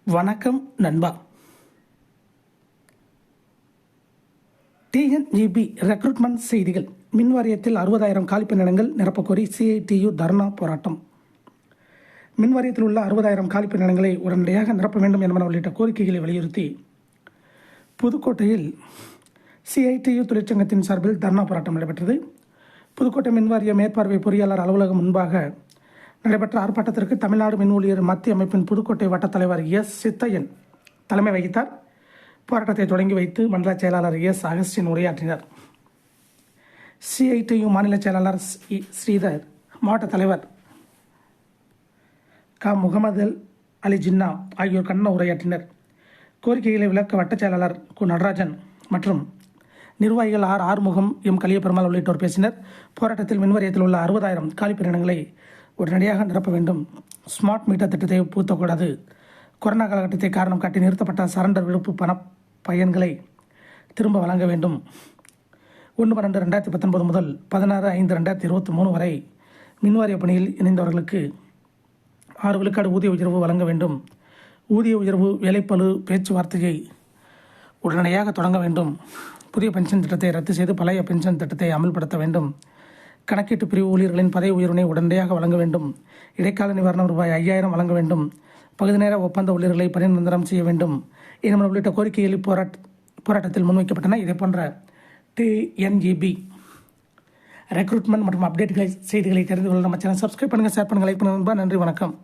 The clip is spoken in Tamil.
வணக்கம் நண்பா. டிஎன்இபி ரெக்ரூட்மெண்ட் செய்திகள். மின் வாரியத்தில் 60,000 காலிப்பணியிடங்கள் நிரப்பக்கோரி சிஐடியு தர்ணா போராட்டம். மின் வாரியத்தில் உள்ள 60,000 காலிப்பணியிடங்களை உடனடியாக நிரப்ப வேண்டும் என்பன உள்ளிட்ட கோரிக்கைகளை வலியுறுத்தி புதுக்கோட்டையில் சிஐடியு தொழிற்சங்கத்தின் சார்பில் தர்ணா போராட்டம் நடைபெற்றது. புதுக்கோட்டை மின்வாரிய மேற்பார்வை பொறியாளர் அலுவலகம் முன்பாக நடைபெற்ற ஆர்ப்பாட்டத்திற்கு தமிழ்நாடு மின் ஊழியர் மத்திய அமைப்பின் புதுக்கோட்டை வட்டத் தலைவர் எஸ் சித்தையன் தலைமை வகித்தார். போராட்டத்தை தொடங்கி வைத்து மண்டல செயலாளர் எஸ் அகஸ்டின் உரையாற்றினார். சிஐடியு மாநில செயலாளர் ஸ்ரீதர், மாவட்ட தலைவர் க முகமது அலி ஜின்னா ஆகியோர் கண்டன உரையாற்றினர். கோரிக்கைகளை விளக்க வட்டச் செயலாளர் கு நடராஜன் மற்றும் நிர்வாகிகள் ஆறுமுகம், எம் கலியபெருமாள் உள்ளிட்டோர் பேசினர். போராட்டத்தில் மின்வாரியத்தில் உள்ள 60,000 காலிப்பணியிடங்களை உடனடியாக நிரப்ப வேண்டும். ஸ்மார்ட் மீட்டர் திட்டத்தை பூத்தக்கூடாது. கொரோனா காலகட்டத்தை காரணம் காட்டி நிறுத்தப்பட்ட சரண்டர் விடுப்பு பண பயன்களை திரும்ப வழங்க வேண்டும். 1/12/2019 முதல் 16/5/2023 வரை மின்வாரிய பணியில் இணைந்தவர்களுக்கு 6 விழுக்காடு ஊதிய உயர்வு வழங்க வேண்டும். ஊதிய உயர்வு வேலைப்பளு பேச்சுவார்த்தையை உடனடியாக தொடங்க வேண்டும். புதிய பென்ஷன் திட்டத்தை ரத்து செய்து பழைய பென்ஷன் திட்டத்தை அமல்படுத்த வேண்டும். கணக்கீட்டு பிரிவு ஊழியர்களின் பதவி உயர்வினை உடனடியாக வழங்க வேண்டும். இடைக்கால நிவாரணம் ரூபாய் 5,000 வழங்க வேண்டும். பகுதி நேர ஒப்பந்த ஊழியர்களை பணி நிரந்தரம் செய்ய வேண்டும் என்பன உள்ளிட்ட கோரிக்கைகள் போராட்டத்தில் முன்வைக்கப்பட்டன. இதே போன்ற டிஎன்இபி ரெக்ரூட்மெண்ட் மற்றும் அப்டேட்களை செய்திகளை தெரிந்து கொள்ள நம்ம சேனல் சப்ஸ்கிரைப் பண்ணுங்கள், ஷேர் பண்ணுங்கள், லைக் பண்ணுங்கள். நன்றி, வணக்கம்.